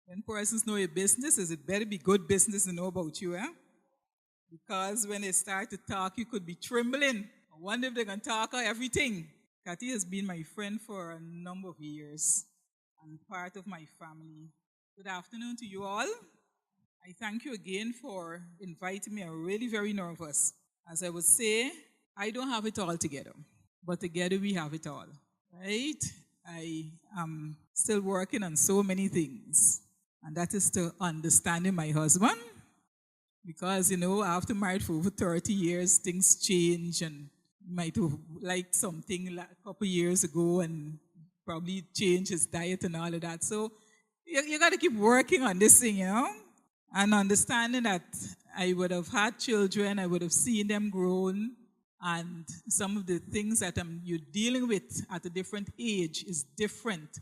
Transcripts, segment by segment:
When persons know your business, it better be good business to know about you, eh? Because when they start to talk, you could be trembling. I wonder if they can talk or everything. Kathy has been my friend for a number of years and part of my family. Good afternoon to you all. I thank you again for inviting me. I'm really very nervous. As I would say, I don't have it all together, but together we have it all, right? I am still working on so many things, and that is to understanding my husband, because, after married for over 30 years, things change, and you might have liked something like a couple years ago and probably change his diet and all of that. So you got to keep working on this thing, and understanding that I would have had children, I would have seen them grown, and some of the things that you're dealing with at a different age is different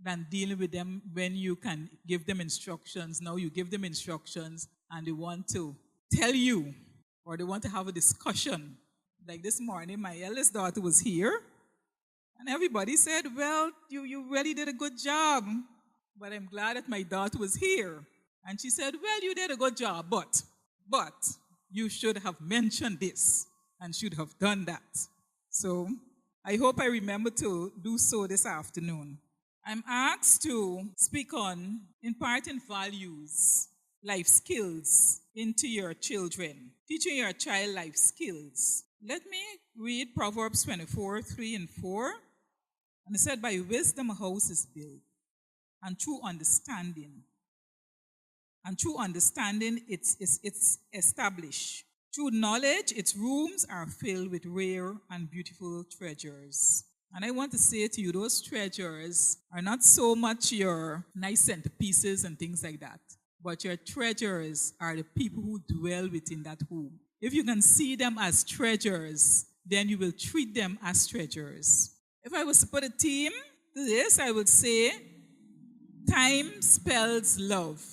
than dealing with them when you can give them instructions. Now you give them instructions and they want to tell you, or they want to have a discussion. Like this morning, my eldest daughter was here, and everybody said, well, you really did a good job. But I'm glad that my daughter was here. And she said, well, you did a good job, but you should have mentioned this and should have done that. So I hope I remember to do so this afternoon. I'm asked to speak on imparting values, life skills into your children, teaching your child life skills. Let me read Proverbs 24, 3 and 4. And it said, by wisdom a house is built, and through understanding. And through understanding, it's established. Through knowledge, its rooms are filled with rare and beautiful treasures. And I want to say to you, those treasures are not so much your nice centerpieces and things like that, but your treasures are the people who dwell within that home. If you can see them as treasures, then you will treat them as treasures. If I was to put a theme to this, I would say, time spells love.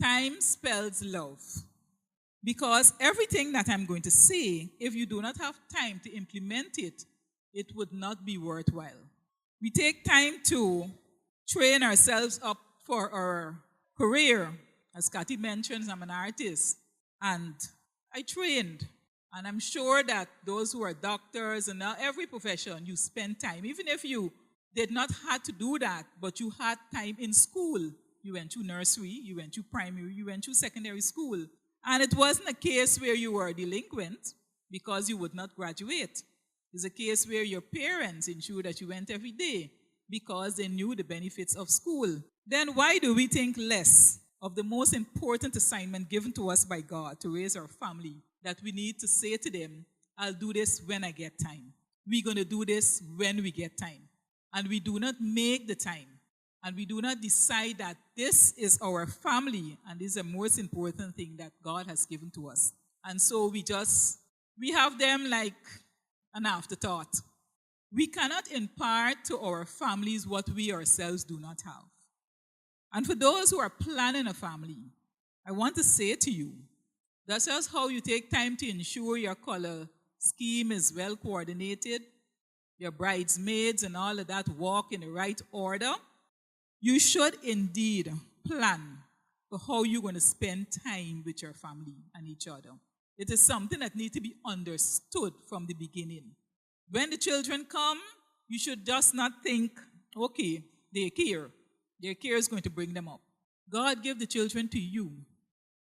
Time spells love. Because everything that I'm going to say, if you do not have time to implement it, it would not be worthwhile. We take time to train ourselves up for our career. As Kathy mentions, I'm an artist, and I trained. And I'm sure that those who are doctors and every profession, you spend time. Even if you did not have to do that, but you had time in school. You went to nursery, you went to primary, you went to secondary school. And it wasn't a case where you were delinquent because you would not graduate. It's a case where your parents ensured that you went every day because they knew the benefits of school. Then why do we think less of the most important assignment given to us by God to raise our family, that we need to say to them, I'll do this when I get time. We're going to do this when we get time. And we do not make the time. And we do not decide that this is our family and this is the most important thing that God has given to us. And so we have them like an afterthought. We cannot impart to our families what we ourselves do not have. And for those who are planning a family, I want to say to you, that's just how you take time to ensure your color scheme is well coordinated, your bridesmaids and all of that walk in the right order. You should indeed plan for how you're going to spend time with your family and each other. It is something that needs to be understood from the beginning. When the children come, you should just not think, okay, they're here. Their care is going to bring them up. God gave the children to you,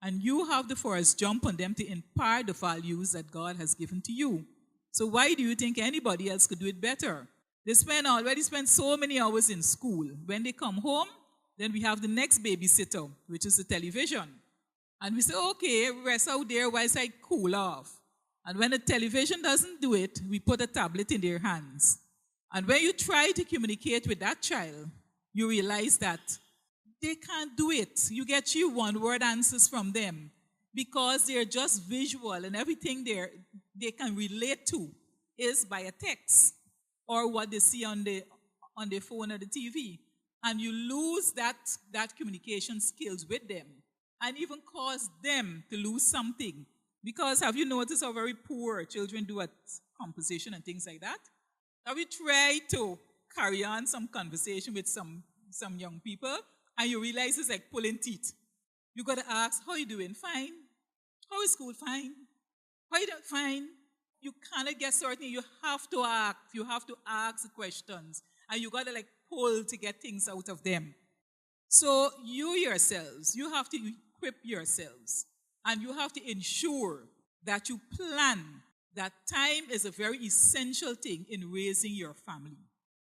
and you have the first jump on them to impart the values that God has given to you. So why do you think anybody else could do it better? They already spend so many hours in school. When they come home, then we have the next babysitter, which is the television. And we say, okay, rest out there whilst I cool off. And when the television doesn't do it, we put a tablet in their hands. And when you try to communicate with that child, you realize that they can't do it. You get you one-word answers from them because they're just visual, and everything they can relate to is by a text or what they see on their phone or the TV. And you lose that communication skills with them and even cause them to lose something. Because have you noticed how very poor children do at composition and things like that? Have you tried to carry on some conversation with some young people and you realize it's like pulling teeth. You got to ask, how you doing? Fine. How is school? Fine. How you doing? Fine. You cannot get certain. You have to ask. You have to ask the questions. And you got to like pull to get things out of them. So you yourselves, you have to equip yourselves. And you have to ensure that you plan that time is a very essential thing in raising your family.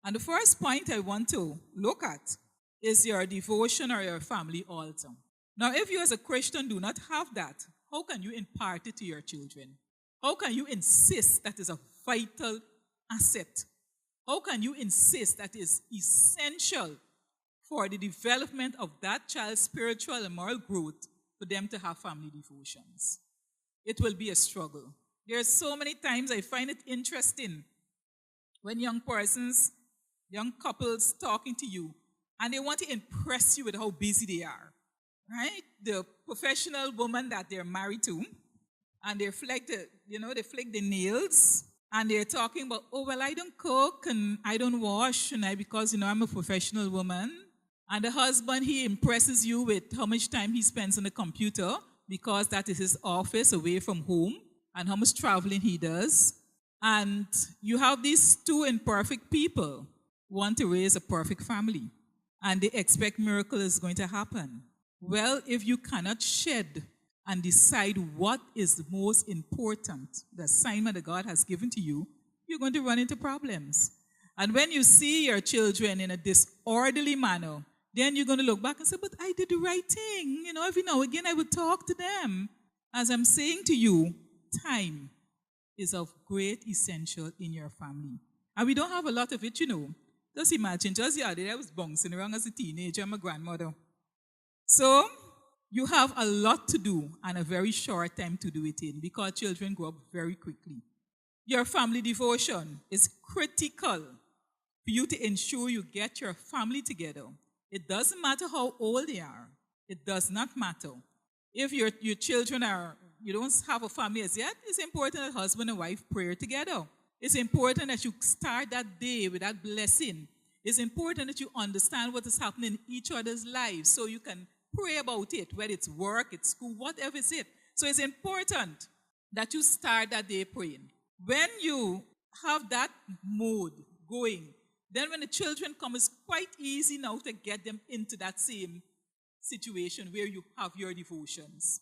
And the first point I want to look at is your devotion or your family altar. Now, if you as a Christian do not have that, how can you impart it to your children? How can you insist that is a vital asset? How can you insist that is essential for the development of that child's spiritual and moral growth for them to have family devotions? It will be a struggle. There are so many times I find it interesting when young persons, young couples talking to you, and they want to impress you with how busy they are, right? The professional woman that they're married to, and they flick the nails, and they're talking about, oh, well, I don't cook, and I don't wash, and because, I'm a professional woman. And the husband, he impresses you with how much time he spends on the computer, because that is his office away from home, and how much traveling he does. And you have these two imperfect people want to raise a perfect family, and they expect miracle is going to happen. Well, if you cannot shed and decide what is the most important, the assignment that God has given to you, you're going to run into problems. And when you see your children in a disorderly manner, then you're going to look back and say, but I did the right thing. Every now and again I would talk to them. As I'm saying to you, time is of great essential in your family. And we don't have a lot of it, Just imagine, just the other day I was bouncing around as a teenager, I'm a grandmother. So you have a lot to do and a very short time to do it in, because children grow up very quickly. Your family devotion is critical for you to ensure you get your family together. It doesn't matter how old they are. It does not matter. If your children you don't have a family as yet, it's important that husband and wife pray together. It's important that you start that day with that blessing. It's important that you understand what is happening in each other's lives so you can pray about it, whether it's work, it's school, whatever it's it. So it's important that you start that day praying. When you have that mode going, then when the children come, it's quite easy now to get them into that same situation where you have your devotions.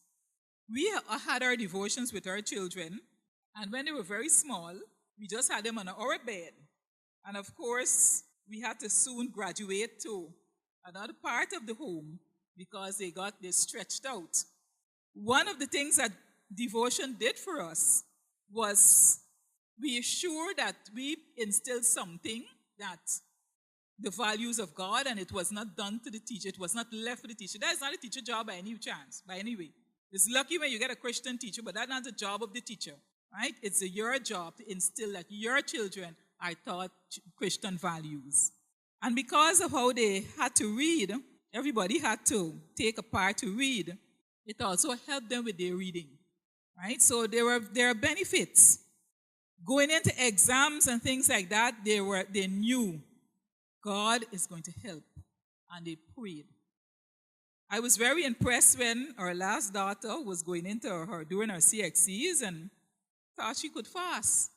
We had our devotions with our children, and when they were very small, we just had them on our bed. And of course, we had to soon graduate to another part of the home because they stretched out. One of the things that devotion did for us was we assured that we instilled something, that the values of God, and it was not done to the teacher. It was not left for the teacher. That is not a teacher job by any chance, by any way. It's lucky when you get a Christian teacher, but that's not the job of the teacher, right? It's your job to instill that your children are taught Christian values. And because of how they had to read, everybody had to take a part to read. It also helped them with their reading, right? So there are benefits. Going into exams and things like that, they knew God is going to help, and they prayed. I was very impressed when our last daughter was going into doing her CXCs and thought she could fast,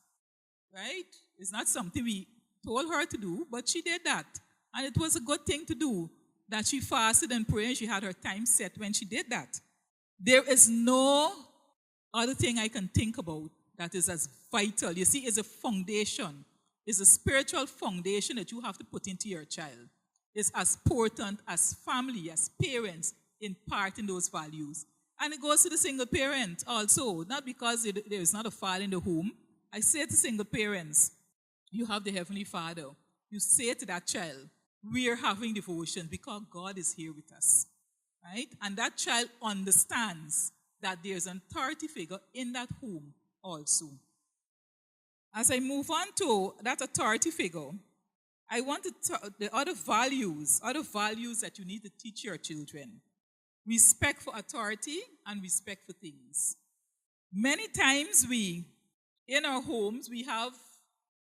right? It's not something we told her to do, but she did that. And it was a good thing to do, that she fasted and prayed, and she had her time set when she did that. There is no other thing I can think about that is as vital. You see, it's a foundation. It's a spiritual foundation that you have to put into your child. It's as important as family, as parents, imparting those values. And it goes to the single parent also, not because there is not a father in the home. I say to single parents, you have the Heavenly Father. You say to that child, we are having devotion because God is here with us, right? And that child understands that there's an authority figure in that home also. As I move on to that authority figure, I want to talk the other values that you need to teach your children. Respect for authority and respect for things. Many times in our homes, we have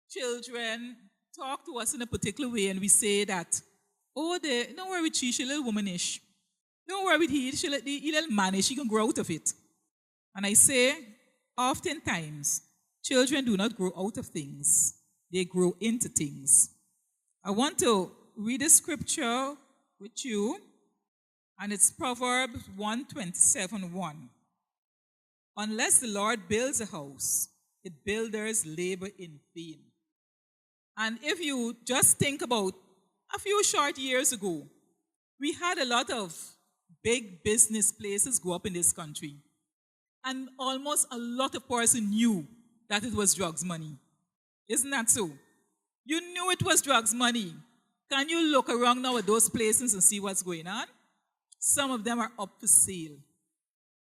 children talk to us in a particular way and we say that Oh, don't worry with she a little womanish. Don't worry with he little manish, he can grow out of it. And I say, oftentimes, children do not grow out of things, they grow into things. I want to read a scripture with you, and it's Proverbs 127:1. Unless the Lord builds a house, its builders labor in vain. And if you just think about a few short years ago, we had a lot of big business places go up in this country. And almost a lot of persons knew that it was drugs money. Isn't that so? You knew it was drugs money. Can you look around now at those places and see what's going on? Some of them are up for sale.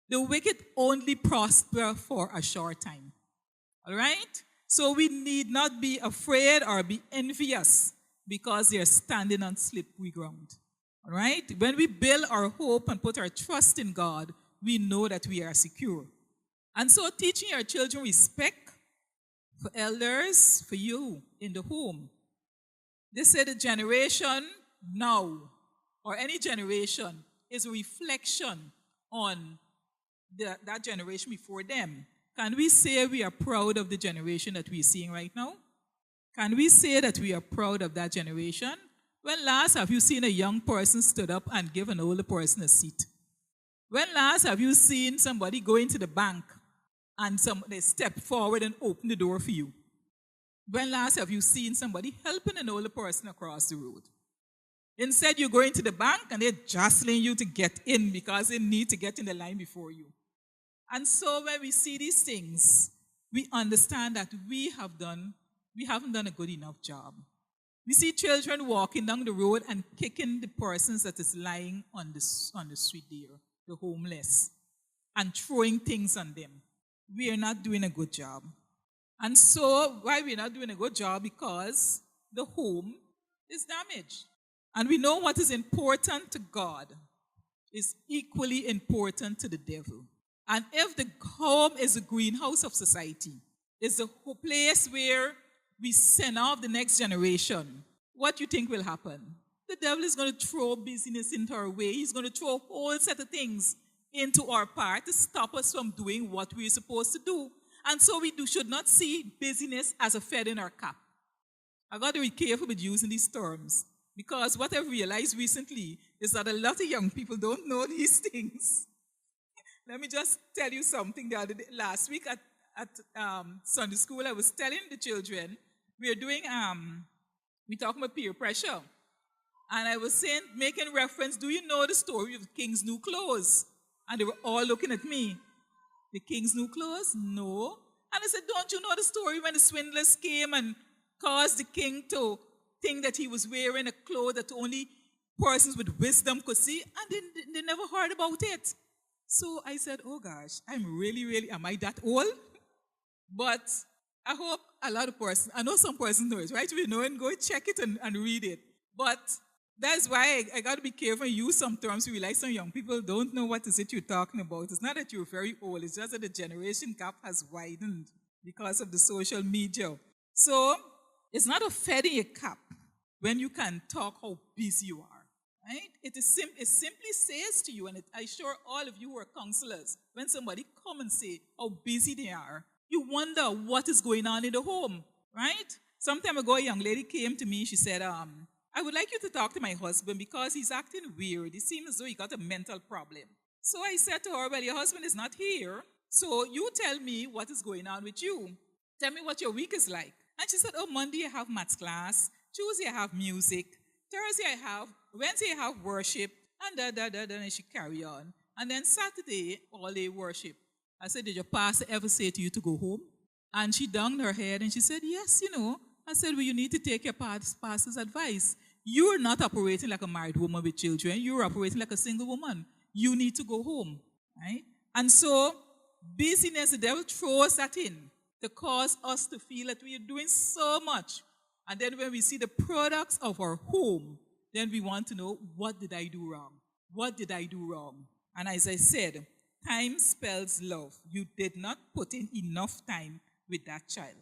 The wicked only prosper for a short time. All right? So we need not be afraid or be envious because they are standing on slippery ground. All right? When we build our hope and put our trust in God, we know that we are secure. And so teaching our children respect for elders, for you in the home. They say the generation now, or any generation, is a reflection on that generation before them. Can we say we are proud of the generation that we're seeing right now? Can we say that we are proud of that generation? When last have you seen a young person stood up and give an older person a seat? When last have you seen somebody go into the bank and they step forward and open the door for you? When last have you seen somebody helping an older person across the road? Instead, you go into the bank and they're jostling you to get in because they need to get in the line before you. And so when we see these things, we understand that we haven't done a good enough job. We see children walking down the road and kicking the persons that is lying on the street there, the homeless, and throwing things on them. We are not doing a good job. And so why we're not doing a good job? Because the home is damaged. And we know what is important to God is equally important to the devil. And if the home is a greenhouse of society, it's a place where we send off the next generation, what do you think will happen? The devil is going to throw busyness into our way. He's going to throw a whole set of things into our path to stop us from doing what we're supposed to do. And so we should not see busyness as a feather in our cap. I've got to be careful with using these terms because what I've realized recently is that a lot of young people don't know these things. Let me just tell you something. The other day, last week at Sunday school, I was telling the children, we're talking about peer pressure. And I was saying, making reference, do you know the story of the king's new clothes? And they were all looking at me. The king's new clothes? No. And I said, don't you know the story when the swindlers came and caused the king to think that he was wearing a cloth that only persons with wisdom could see? And they never heard about it. So I said, oh gosh, am I that old? But I hope a lot of persons, I know some persons know it, right? We know and go check it and read it. But that's why I got to be careful and use some terms. We realize some young people don't know what is it you're talking about. It's not that you're very old. It's just that the generation gap has widened because of the social media. So it's not a feather in your cap when you can talk how busy you are. Right? It simply says to you, and I'm sure all of you who are counselors, when somebody come and say how busy they are, you wonder what is going on in the home, right? Some time ago, a young lady came to me. She said, I would like you to talk to my husband because he's acting weird. It seems as though he got a mental problem. So I said to her, well, your husband is not here, so you tell me what is going on with you. Tell me what your week is like. And she said, oh, Monday I have maths class, Tuesday I have music, Thursday Wednesday I have worship, and and she carry on. And then Saturday, all day worship. I said, did your pastor ever say to you to go home? And she dunged her head and she said, yes, I said, well, you need to take your pastor's advice. You're not operating like a married woman with children. You're operating like a single woman. You need to go home, right? And so, busyness, the devil throws that in to cause us to feel that we are doing so much. And then when we see the products of our home, then we want to know, what did I do wrong? What did I do wrong? And as I said, time spells love. You did not put in enough time with that child.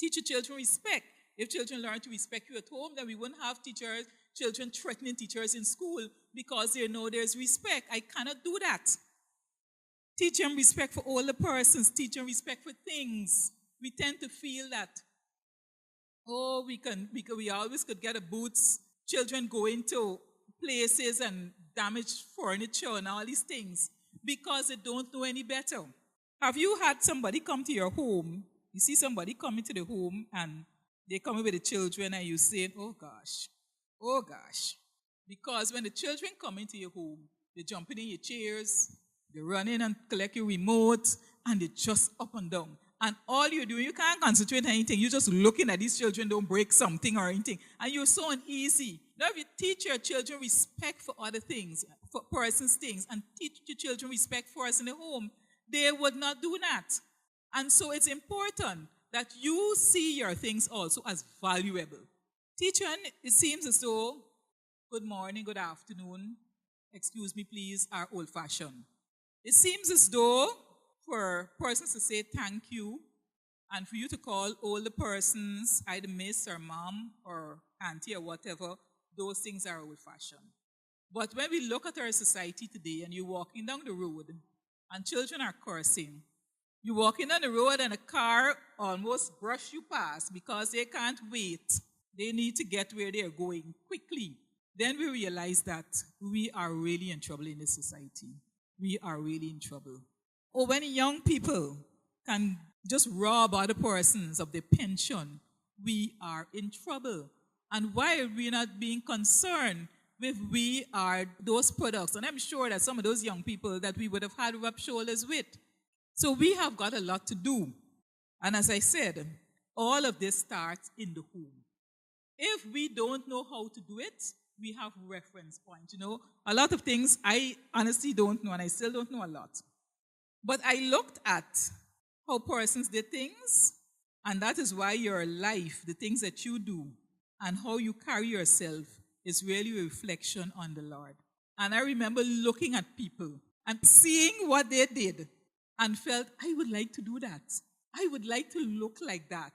Teach your children respect. If children learn to respect you at home, then we wouldn't have children threatening teachers in school because they know there's respect. I cannot do that. Teach them respect for older persons. Teach them respect for things. We tend to feel that, oh, we always could get a boots. Children go into places and damage furniture and all these things because they don't know any better. Have you had somebody come to your home? You see somebody come into the home and they come with the children and you say, oh gosh, oh gosh. Because when the children come into your home, they're jumping in your chairs, they're running and collect your remote, and they're just up and down. And all you're doing, you can't concentrate on anything. You're just looking at these children don't break something or anything. And you're so uneasy. Now, if you teach your children respect for other things, for persons' things, and teach your children respect for us in the home, they would not do that. And so it's important that you see your things also as valuable. Teaching, it seems as though good morning, good afternoon, excuse me please, are old-fashioned. It seems as though for persons to say thank you and for you to call older persons either miss or mom or auntie or whatever, those things are old-fashioned. But when we look at our society today and you're walking down the road and children are cursing, you're walking down the road and a car almost brush you past because they can't wait. They need to get where they're going quickly. Then we realize that we are really in trouble in this society. We are really in trouble. Or when young people can just rob other persons of their pension, we are in trouble. And why are we not being concerned with we are those products? And I'm sure that some of those young people that we would have had rub shoulders with. So we have got a lot to do. And as I said, all of this starts in the home. If we don't know how to do it, we have reference points. You know, a lot of things I honestly don't know, and I still don't know a lot. But I looked at how persons did things, and that is why your life, the things that you do, and how you carry yourself is really a reflection on the Lord. And I remember looking at people and seeing what they did and felt, I would like to do that. I would like to look like that.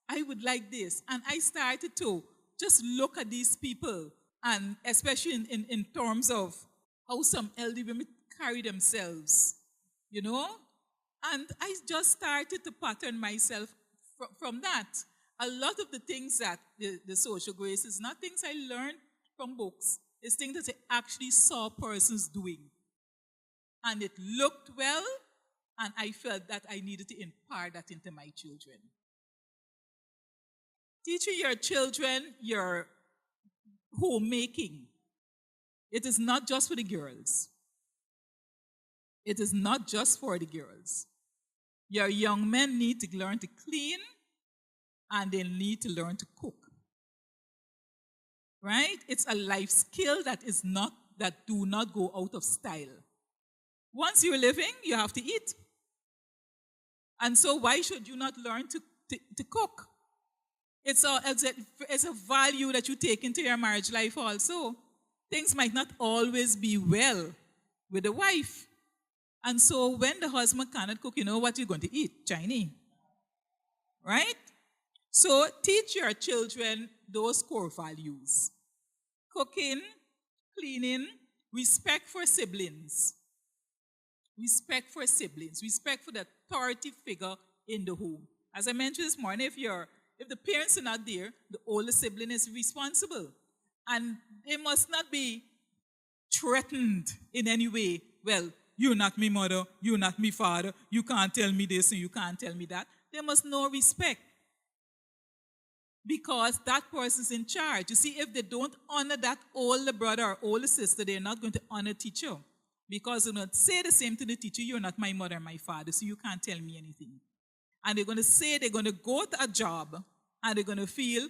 I would like this. And I started to just look at these people, and especially in terms of how some elderly women carry themselves, you know? And I just started to pattern myself from that. A lot of the things that the social grace is not things I learned from books. It's things that I actually saw persons doing. And it looked well, and I felt that I needed to impart that into my children. Teaching your children your homemaking. It is not just for the girls. It is not just for the girls. Your young men need to learn to clean, and they need to learn to cook. Right? It's a life skill that do not go out of style. Once you're living, you have to eat. And so why should you not learn to cook? It's a value that you take into your marriage life also. Things might not always be well with the wife. And so when the husband cannot cook, you know what you're going to eat? Chinese. Right? So teach your children those core values. Cooking, cleaning, respect for siblings. Respect for siblings. Respect for the authority figure in the home. As I mentioned this morning, if the parents are not there, the older sibling is responsible. And they must not be threatened in any way. Well, you're not me mother, you're not me father, you can't tell me this and you can't tell me that. They must know respect. Because that person's in charge. You see, if they don't honor that older brother or older sister, they're not going to honor teacher. Because they're going to say the same to the teacher, you're not my mother and my father, so you can't tell me anything. And they're going to say they're going to go to a job and they're going to feel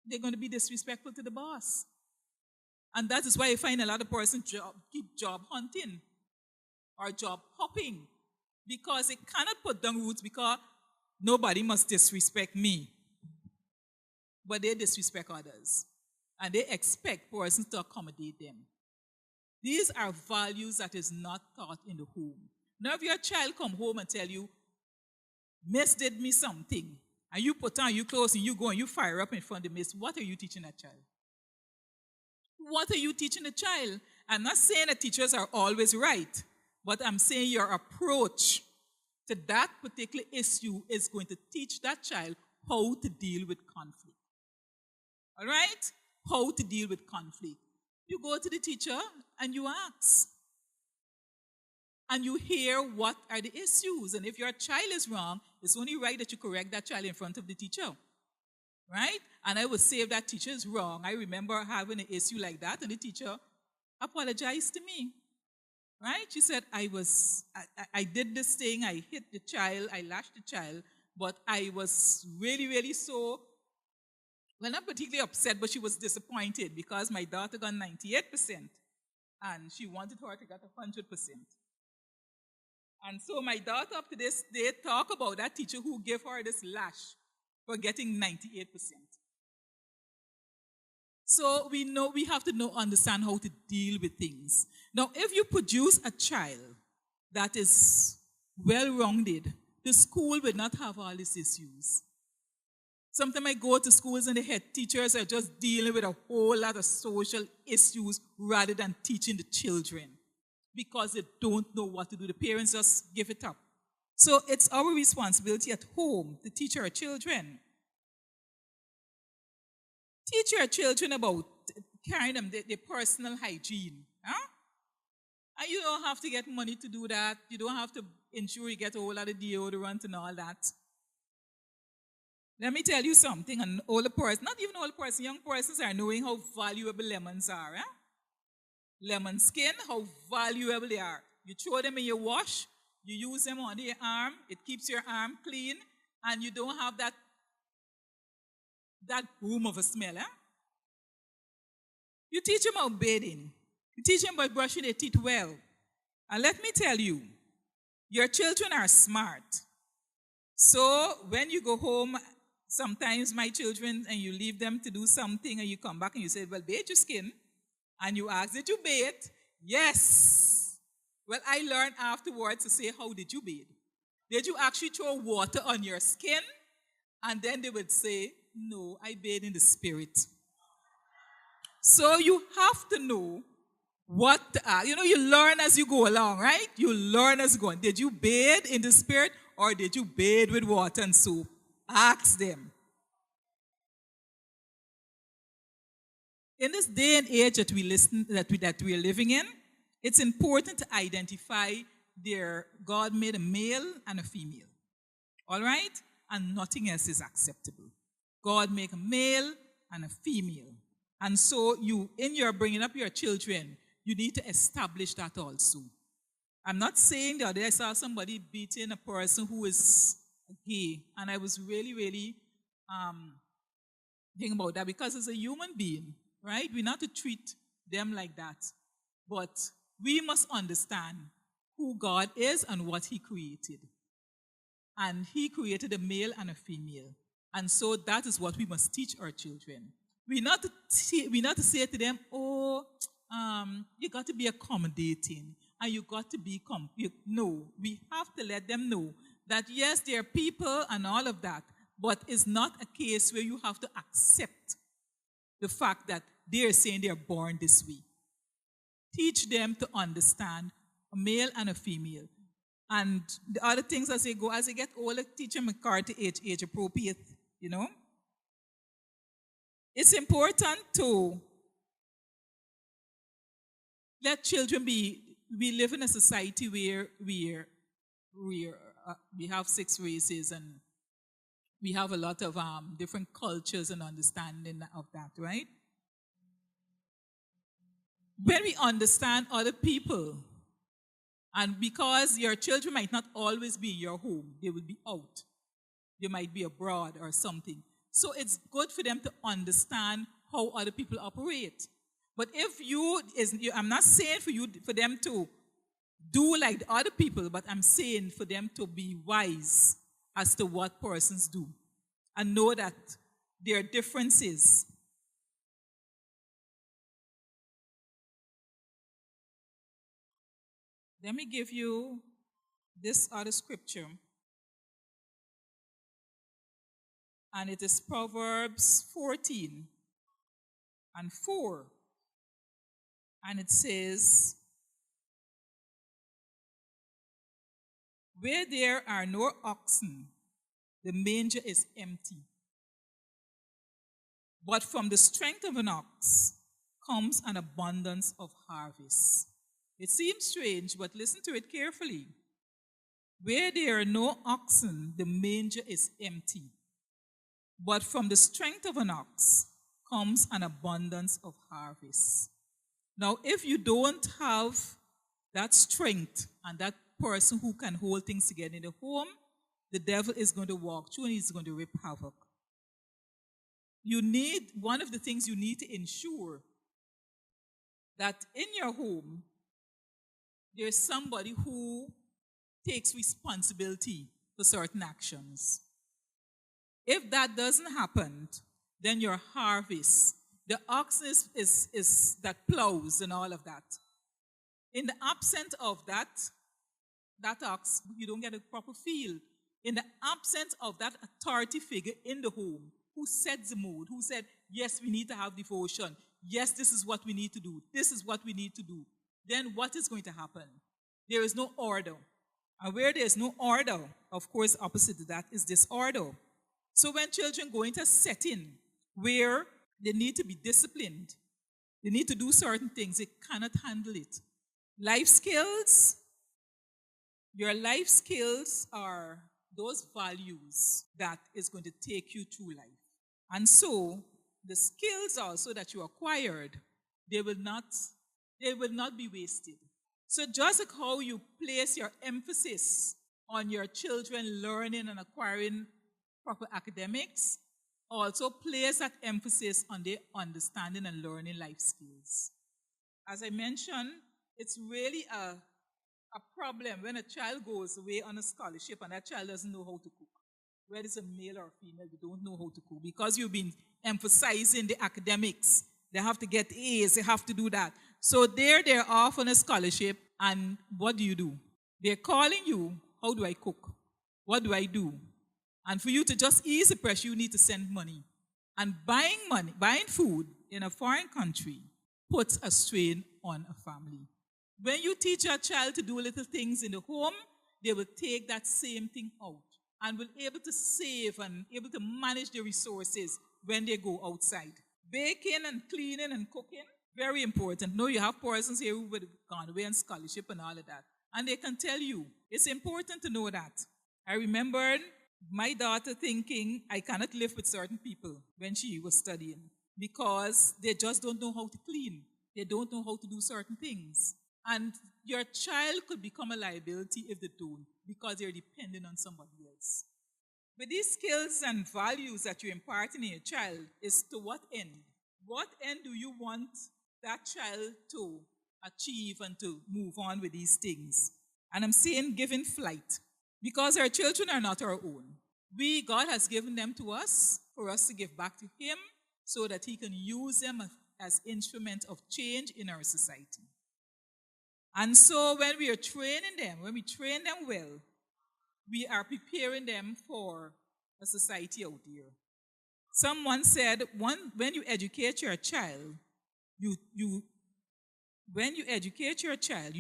they're going to be disrespectful to the boss. And that is why I find a lot of persons keep job hunting or job hopping, because they cannot put down roots because nobody must disrespect me. But they disrespect others. And they expect persons to accommodate them. These are values that is not taught in the home. Now if your child come home and tell you, Miss did me something, and you put on your clothes and you go and you fire up in front of the miss, what are you teaching that child? What are you teaching the child? I'm not saying that teachers are always right, but I'm saying your approach to that particular issue is going to teach that child how to deal with conflict. All right? How to deal with conflict. You go to the teacher and you ask. And you hear what are the issues. And if your child is wrong, it's only right that you correct that child in front of the teacher. Right? And I would say if that teacher is wrong. I remember having an issue like that, and the teacher apologized to me. Right? She said, I did this thing, I hit the child, I lashed the child, but I was really, really so, well, not particularly upset, but she was disappointed because my daughter got 98%, and she wanted her to get 100%. And so my daughter up to this day talk about that teacher who gave her this lash for getting 98%. So we have to understand how to deal with things. Now, if you produce a child that is well-rounded, the school will not have all these issues. Sometimes I go to schools and the head teachers are just dealing with a whole lot of social issues rather than teaching the children because they don't know what to do. The parents just give it up. So it's our responsibility at home to teach our children. Teach your children about carrying them their personal hygiene. Huh? And you don't have to get money to do that. You don't have to ensure you get a whole lot of deodorant and all that. Let me tell you something. An older person, not even older person, young persons are knowing how valuable lemons are. Lemon skin, how valuable they are. You throw them in your wash, you use them on your arm, it keeps your arm clean, and you don't have that boom of a smell. You teach them about bathing. You teach them about brushing their teeth well. And let me tell you, your children are smart. So when you go home, sometimes my children, and you leave them to do something, and you come back and you say, well, bathe your skin. And you ask, did you bathe? Yes. Well, I learned afterwards to say, how did you bathe? Did you actually throw water on your skin? And then they would say, no, I bathe in the Spirit. So you have to know what to ask. You learn as you go along, right? You learn as you go on. Did you bathe in the Spirit or did you bathe with water and soap? Ask them. In this day and age that we are living in, it's important to identify God made a male and a female. All right? And nothing else is acceptable. God made a male and a female. And so in your bringing up your children, you need to establish that also. I'm not saying that I saw somebody beating a person who is gay, and I was really, really thinking about that because as a human being, right, we're not to treat them like that. But we must understand who God is and what He created. And He created a male and a female. And so that is what we must teach our children. We're not to say to them, you got to be accommodating and you got to be, no, we have to let them know that yes, there are people and all of that, but it's not a case where you have to accept the fact that they're saying they're born this way. Teach them to understand a male and a female. And the other things as they get older, teach them according to age appropriate, It's important to let children we live in a society where we have 6 races and we have a lot of different cultures and understanding of that, right? When we understand other people, and because your children might not always be in your home, they will be out. They might be abroad or something. So it's good for them to understand how other people operate. But I'm not saying for them to do like the other people, but I'm saying for them to be wise as to what persons do and know that there are differences. Let me give you this other scripture. And it is Proverbs 14:4. And it says, where there are no oxen, the manger is empty. But from the strength of an ox comes an abundance of harvest. It seems strange, but listen to it carefully. Where there are no oxen, the manger is empty. But from the strength of an ox comes an abundance of harvest. Now, if you don't have that strength and that person who can hold things together in the home, the devil is going to walk through and he's going to rip havoc. One of the things you need to ensure that in your home, there's somebody who takes responsibility for certain actions. If that doesn't happen, then your harvest, the ox is that plows and all of that. In the absence of that ox, you don't get a proper field. In the absence of that authority figure in the home, who sets the mood, who said, yes, we need to have devotion. Yes, this is what we need to do. This is what we need to do. Then what is going to happen? There is no order. And where there is no order, of course, opposite to that is disorder. So when children go into a setting where they need to be disciplined, they need to do certain things, they cannot handle it. Life skills, your life skills are those values that is going to take you through life. And so the skills also that you acquired, they will not be wasted. So just like how you place your emphasis on your children learning and acquiring proper academics, also place that emphasis on their understanding and learning life skills. As I mentioned, it's really a problem when a child goes away on a scholarship and that child doesn't know how to cook. Whether it's a male or a female, they don't know how to cook because you've been emphasizing the academics. They have to get A's, they have to do that. So they're off on a scholarship, and what do? They're calling you, how do I cook? What do I do? And for you to just ease the pressure, you need to send money. And buying food in a foreign country puts a strain on a family. When you teach your child to do little things in the home, they will take that same thing out and will be able to save and able to manage the resources when they go outside. Baking and cleaning and cooking, very important. No, you have persons here who would have gone away on scholarship and all of that. And they can tell you, it's important to know that. I remember my daughter thinking, I cannot live with certain people when she was studying because they just don't know how to clean. They don't know how to do certain things. And your child could become a liability if they don't because they're dependent on somebody else. But these skills and values that you're imparting in your child is to what end? What end do you want that child to achieve and to move on with these things? And I'm saying giving flight because our children are not our own. God has given them to us for us to give back to Him so that He can use them as instruments of change in our society. And so when we are training them, when we train them well, we are preparing them for a society out there. Someone said, when you educate your child, you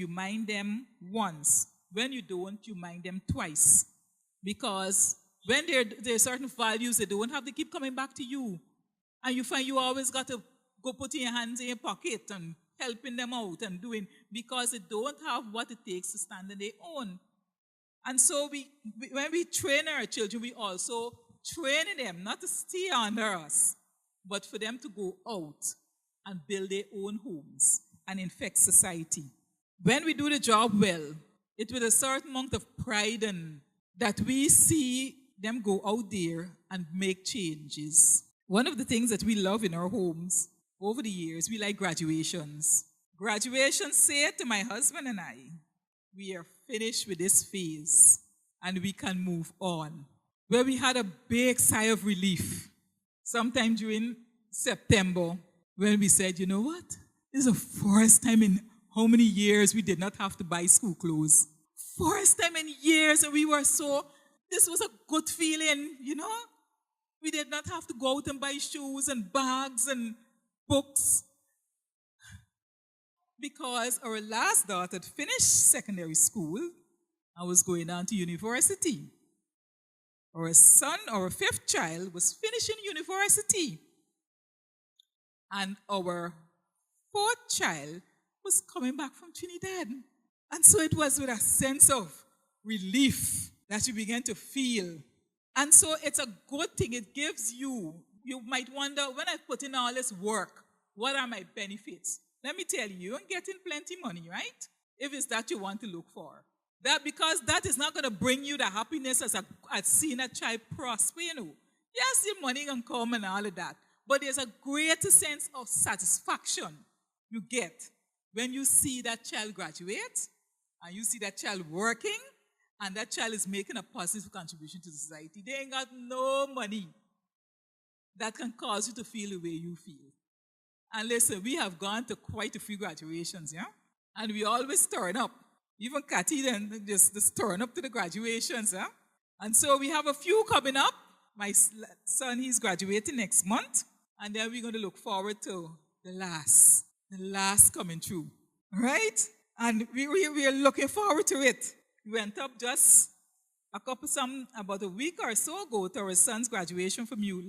mind them once. When you don't, you mind them twice. Because when there are certain values, they don't have to keep coming back to you. And you find you always got to go putting your hands in your pocket and helping them out and doing, because they don't have what it takes to stand on their own. And so when we train our children, we also train them not to stay under us, but for them to go out and build their own homes and infect society. When we do the job well, it with a certain amount of pride and that we see them go out there and make changes. One of the things that we love in our homes over the years, we like graduations. Graduations say to my husband and I, we are finished with this phase and we can move on. Where we had a big sigh of relief sometime during September when we said, you know what? This is the first time in how many years we did not have to buy school clothes. First time in years, and we were this was a good feeling, you know? We did not have to go out and buy shoes and bags and books. because our last daughter had finished secondary school and was going on to university. Our son, our fifth child, was finishing university. And our fourth child was coming back from Trinidad. And so it was with a sense of relief that you began to feel. And so it's a good thing. It gives you might wonder, when I put in all this work, what are my benefits? Let me tell you, you're getting plenty money, right? If it's that you want to look for. That because that is not going to bring you the happiness as seeing a child prosper, Yes, the money can come and all of that. But there's a greater sense of satisfaction you get when you see that child graduate and you see that child working and that child is making a positive contribution to society. They ain't got no money that can cause you to feel the way you feel. And listen, we have gone to quite a few graduations, yeah? And we always turn up. Even Kathy then just turn up to the graduations, huh? And so we have a few coming up. My son, he's graduating next month. And then we're going to look forward to the last coming through, right? And we are looking forward to it. We went up just about a week or so ago to our son's graduation from you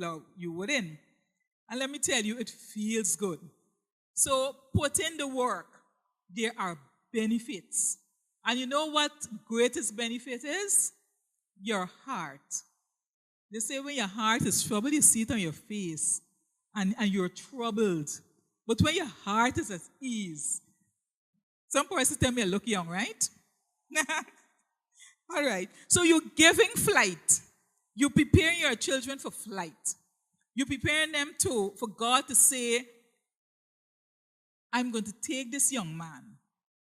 were in. And let me tell you, it feels good. So put in the work. There are benefits. And you know what greatest benefit is? Your heart. They say when your heart is troubled, you see it on your face. And you're troubled. But when your heart is at ease, some persons tell me I look young, right? All right. So you're giving flight. You're preparing your children for flight. You're preparing them for God to say, I'm going to take this young man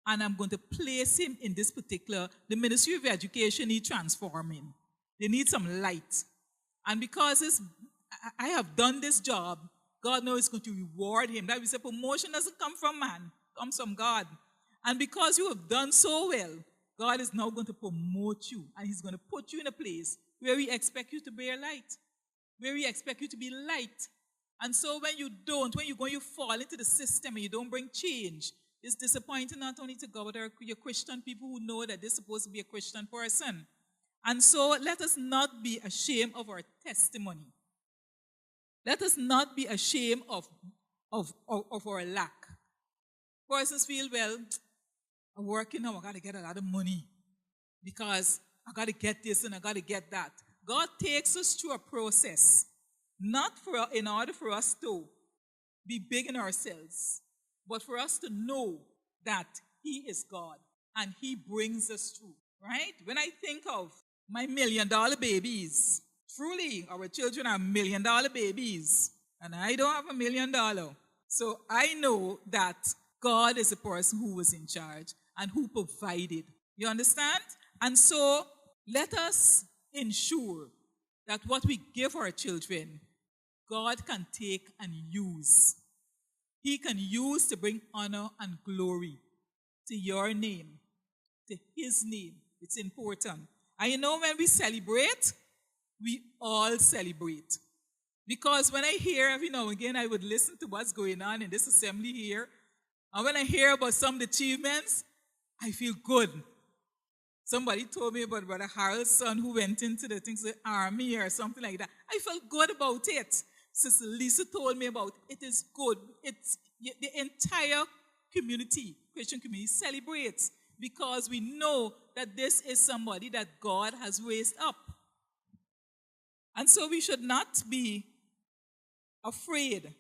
and I'm going to place him in this particular, the Ministry of Education needs transforming. They need some light. And because I have done this job, God knows it's going to reward him. That we say promotion doesn't come from man, it comes from God. And because you have done so well, God is now going to promote you. And he's going to put you in a place where we expect you to bear light. Where we expect you to be light. And so when you don't, when you fall into the system and you don't bring change, it's disappointing not only to God, but your Christian people who know that they're supposed to be a Christian person. And so let us not be ashamed of our testimony. Let us not be ashamed of our lack. Persons feel, well, I'm working now, I got to get a lot of money because I got to get this and I got to get that. God takes us through a process, not in order for us to be big in ourselves, but for us to know that he is God and he brings us through, right? When I think of my $1 million babies, truly, our children are $1 million babies, and I don't have $1 million. So I know that God is the person who was in charge and who provided. You understand? And so let us ensure that what we give our children, God can take and use. He can use to bring honor and glory to your name, to his name. It's important. And you know when we celebrate, we all celebrate. Because when I hear every now and again, I would listen to what's going on in this assembly here. And when I hear about some of the achievements, I feel good. Somebody told me about Brother Harold's son who went into the army or something like that. I felt good about it. Sister Lisa told me about it. It is good. It's the entire community, Christian community, celebrates because we know that this is somebody that God has raised up. And so we should not be afraid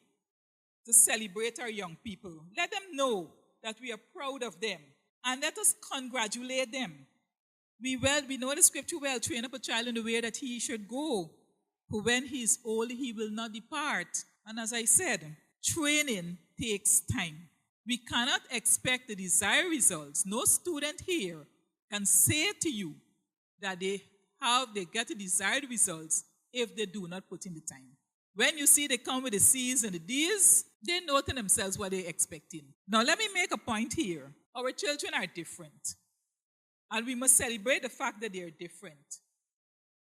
to celebrate our young people. Let them know that we are proud of them. And let us congratulate them. We know the scripture well, train up a child in the way that he should go. For when he is old, he will not depart. And as I said, training takes time. We cannot expect the desired results. No student here can say to you that they get the desired results if they do not put in the time. When you see they come with the C's and the D's, they know to themselves what they're expecting. Now, let me make a point here. Our children are different. And we must celebrate the fact that they're different.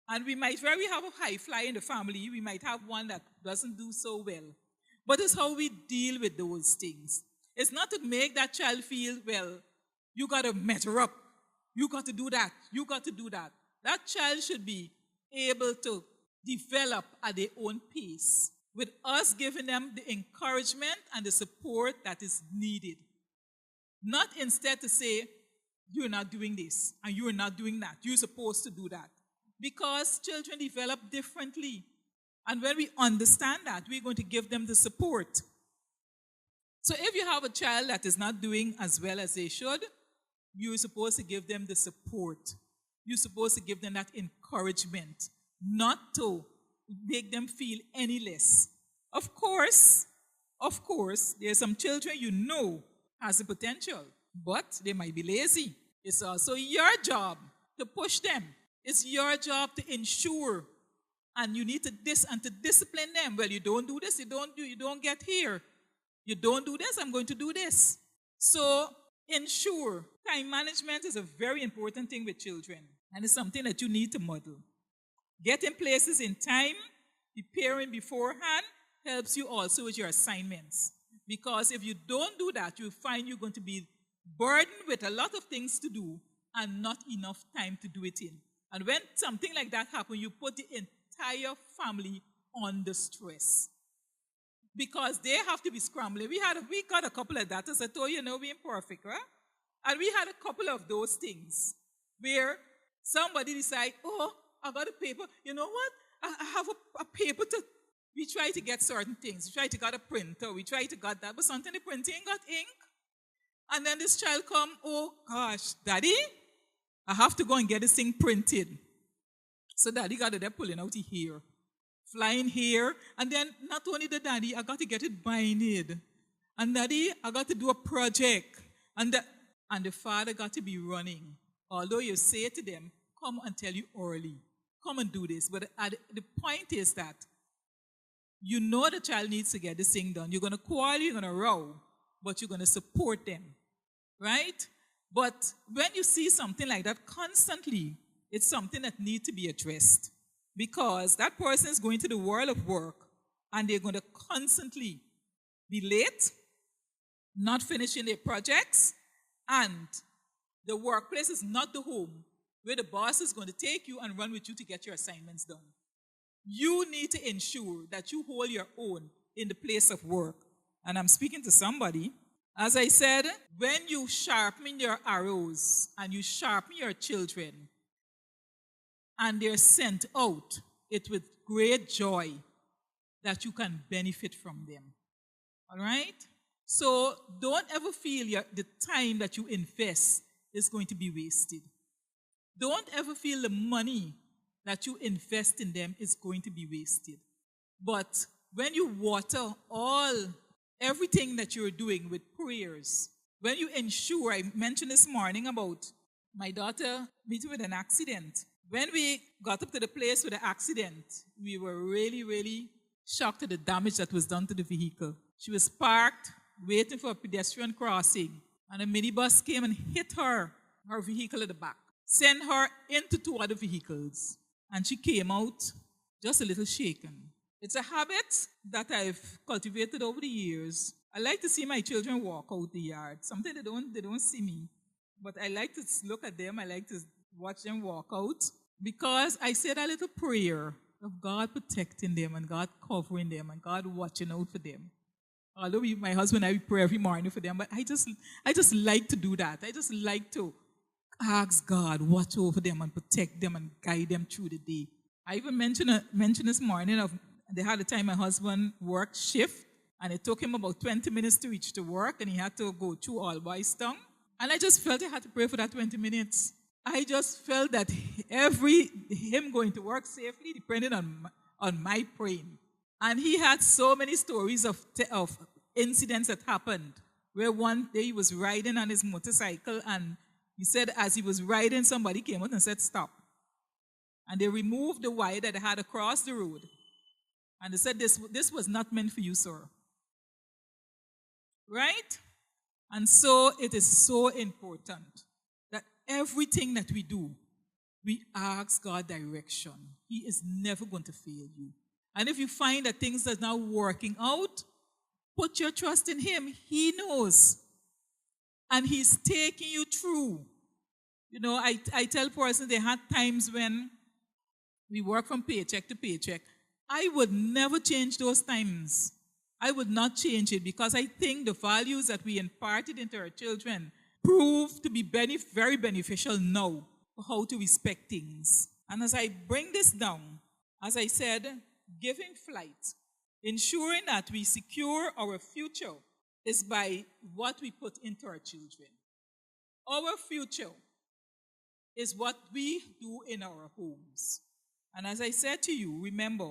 And we might very have a high fly in the family. We might have one that doesn't do so well. But it's how we deal with those things. It's not to make that child feel, well, you got to measure up. You got to do that. You got to do that. That child should be able to develop at their own pace, with us giving them the encouragement and the support that is needed. Not instead to say, you're not doing this and you're not doing that. You're supposed to do that. Because children develop differently. And when we understand that, we're going to give them the support. So if you have a child that is not doing as well as they should, you're supposed to give them the support. You're supposed to give them that encouragement, not to make them feel any less. Of course, there are some children you know has the potential, but they might be lazy. It's also your job to push them. It's your job to ensure, and you need to discipline them. Well, you don't do this, you don't get here. You don't do this, I'm going to do this. So ensure. Time management is a very important thing with children, and it's something that you need to model. Getting places in time, preparing beforehand, helps you also with your assignments. Because if you don't do that, you find you're going to be burdened with a lot of things to do and not enough time to do it in. And when something like that happens, you put the entire family under stress. Because they have to be scrambling. We got a couple of that. As I told you, we're imperfect, right? And we had a couple of those things where somebody decide, oh, I got a paper. You know what? I have a paper to. We try to get certain things. We try to get a printer. We try to get that. But something the printing got ink. And then this child come, oh gosh, Daddy, I have to go and get this thing printed. So Daddy got it there pulling out here, flying here. And then not only the Daddy, I got to get it binded. And Daddy, I got to do a project. And the father got to be running. Although you say to them, come and tell you early. Come and do this. But the point is that you know the child needs to get this thing done. You're going to quarrel, you're going to row, but you're going to support them. Right? But when you see something like that constantly, it's something that needs to be addressed. Because that person is going to the world of work and they're going to constantly be late, not finishing their projects, and the workplace is not the home where the boss is going to take you and run with you to get your assignments done. You need to ensure that you hold your own in the place of work. And I'm speaking to somebody. As I said, when you sharpen your arrows and you sharpen your children and they're sent out, it's with great joy that you can benefit from them. All right? So don't ever feel the time that you invest is going to be wasted. Don't ever feel the money that you invest in them is going to be wasted. But when you water everything that you're doing with prayers, when you ensure, I mentioned this morning about my daughter meeting with an accident. When we got up to the place with the accident, we were really, really shocked at the damage that was done to the vehicle. She was parked, waiting for a pedestrian crossing, and a minibus came and hit her vehicle at the back, sent her into two other vehicles, and she came out just a little shaken. It's a habit that I've cultivated over the years. I like to see my children walk out the yard, something they don't see me, but I like to look at them, I like to watch them walk out, because I say that little prayer of God protecting them and God covering them and God watching out for them. Although my husband and I pray every morning for them, but I just like to do that. I just like to ask God, watch over them and protect them and guide them through the day. I even mentioned this morning they had a time my husband worked shift, and it took him about 20 minutes to reach to work, and he had to go through all Boys Town. And I just felt I had to pray for that 20 minutes. I just felt that him going to work safely depended on my praying. And he had so many stories of incidents that happened, where one day he was riding on his motorcycle, and he said as he was riding, somebody came out and said, stop. And they removed the wire that they had across the road. And they said, this was not meant for you, sir. Right? And so it is so important that everything that we do, we ask God direction. He is never going to fail you. And if you find that things are not working out, Put your trust in him. He knows. And he's taking you through. You know, I tell persons they had times when we work from paycheck to paycheck. I would never change those times. I would not change it because I think the values that we imparted into our children prove to be very beneficial now for how to respect things. And as I bring this down, as I said, giving flight, ensuring that we secure our future is by what we put into our children. Our future is what we do in our homes. And as I said to you, remember,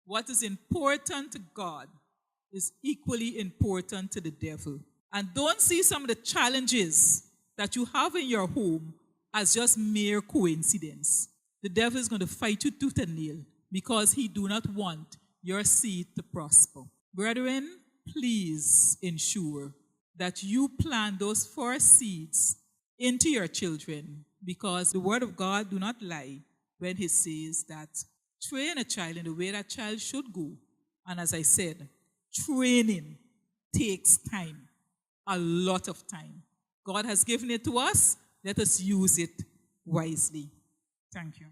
what is important to God is equally important to the devil. And don't see some of the challenges that you have in your home as just mere coincidence. The devil is going to fight you tooth and nail because he do not want your seed to prosper. Brethren, please ensure that you plant those first seeds into your children, because the word of God do not lie when he says that train a child in the way that child should go. And as I said, training takes time, a lot of time. God has given it to us. Let us use it wisely. Thank you.